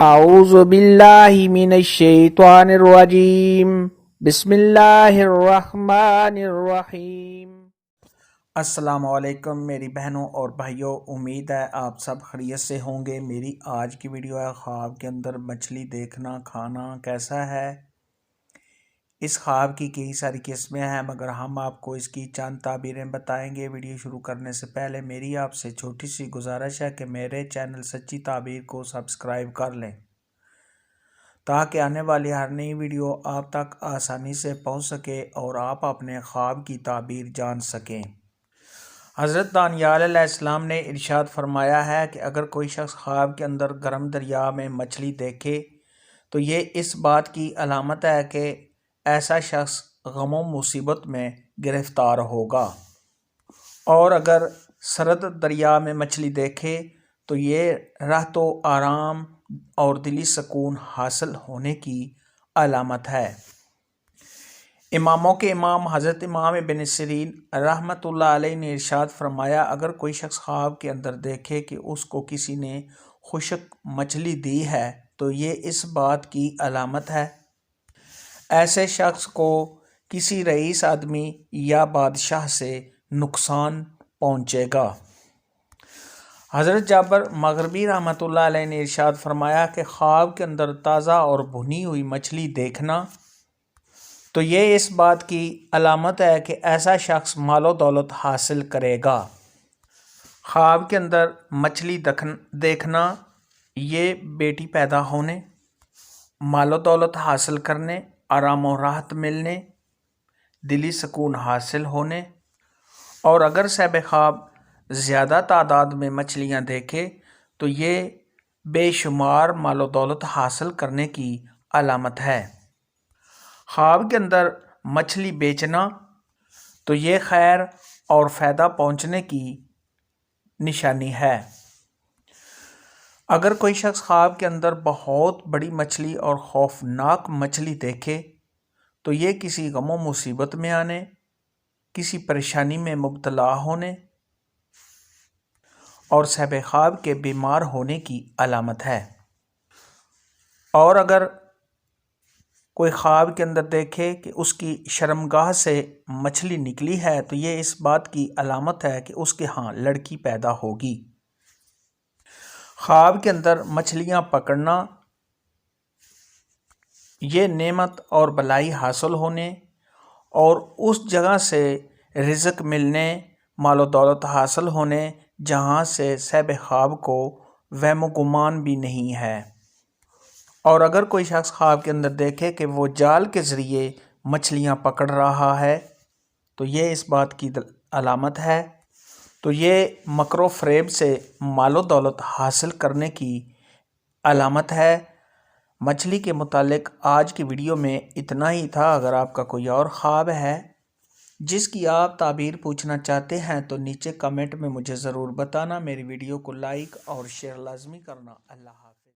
अऊज़ु बिल्लाहि मिनश्शैतानिर्रजीम बिस्मिल्लाहिर्रहमानिर्रहीम। अस्सलामुअलैकुम मेरी बहनों और भाइयों, उम्मीद है आप सब खैरियत से होंगे। मेरी आज की वीडियो है ख्वाब के अंदर मछली देखना खाना कैसा है। इस ख्वाब की कई सारी किस्में हैं, मगर हम आपको इसकी चंद ताबीरें बताएंगे। वीडियो शुरू करने से पहले मेरी आपसे छोटी सी गुजारिश है कि मेरे चैनल सच्ची ताबीर को सब्सक्राइब कर लें, ताकि आने वाली हर नई वीडियो आप तक आसानी से पहुंच सके और आप अपने ख्वाब की ताबीर जान सकें। हज़रत दानियाल अलैहिस्सलाम ने इरशाद फरमाया है कि अगर कोई शख्स ख्वाब के अंदर गर्म दरिया में मछली देखे तो ये इस बात की अलामत है कि ऐसा शख्स गमो मुसीबत में गिरफ्तार होगा, और अगर सरद दरिया में मछली देखे तो ये राहतो आराम और दिली सुकून हासिल होने की अलामत है। इमामों के इमाम हज़रत इमाम इब्न सिरीन रहमतुल्लाह अलैह ने इरशाद फरमाया, अगर कोई शख्स ख्वाब के अंदर देखे कि उसको किसी ने खुश्क मछली दी है तो ये इस बात की अलामत है ऐसे शख्स को किसी रईस आदमी या बादशाह से नुकसान पहुँचेगा। हज़रत जाबर मगरबी रहमतुल्लाह अलैह ने इरशाद फरमाया कि ख्वाब के अंदर ताज़ा और भुनी हुई मछली देखना तो ये इस बात की अलामत है कि ऐसा शख्स मालो दौलत हासिल करेगा। ख्वाब के अंदर मछली देखना ये बेटी पैदा होने, मालो दौलत हासिल करने, आराम और राहत मिलने, दिली सुकून हासिल होने, और अगर साहिब ख्वाब ज़्यादा तादाद में मछलियाँ देखे तो ये बेशुमार मालो दौलत हासिल करने की अलामत है। ख्वाब के अंदर मछली बेचना तो ये खैर और फ़ायदा पहुँचने की निशानी है। अगर कोई शख्स ख्वाब के अंदर बहुत बड़ी मछली और खौफनाक मछली देखे तो ये किसी गमो मुसीबत में आने, किसी परेशानी में मुब्तला होने और साहिब ख्वाब के बीमार होने की अलामत है। और अगर कोई ख्वाब के अंदर देखे कि उसकी शर्मगाह से मछली निकली है तो ये इस बात की अलामत है कि उसके यहाँ लड़की पैदा होगी। ख्वाब के अंदर मछलियाँ पकड़ना ये नेमत और भलाई हासिल होने और उस जगह से रिज़्क मिलने, मालो दौलत हासिल होने जहाँ से साहिब ख्वाब को वहम गुमान भी नहीं है। और अगर कोई शख्स ख्वाब के अंदर देखे कि वो जाल के ज़रिए मछलियाँ पकड़ रहा है तो ये इस बात की अलामत है, तो ये मकरो फ़रेब से मालो दौलत हासिल करने की अलामत है। मछली के मुतालिक आज की वीडियो में इतना ही था। अगर आपका कोई और ख्वाब है जिसकी आप ताबीर पूछना चाहते हैं तो नीचे कमेंट में मुझे ज़रूर बताना। मेरी वीडियो को लाइक और शेयर लाजमी करना। अल्लाह।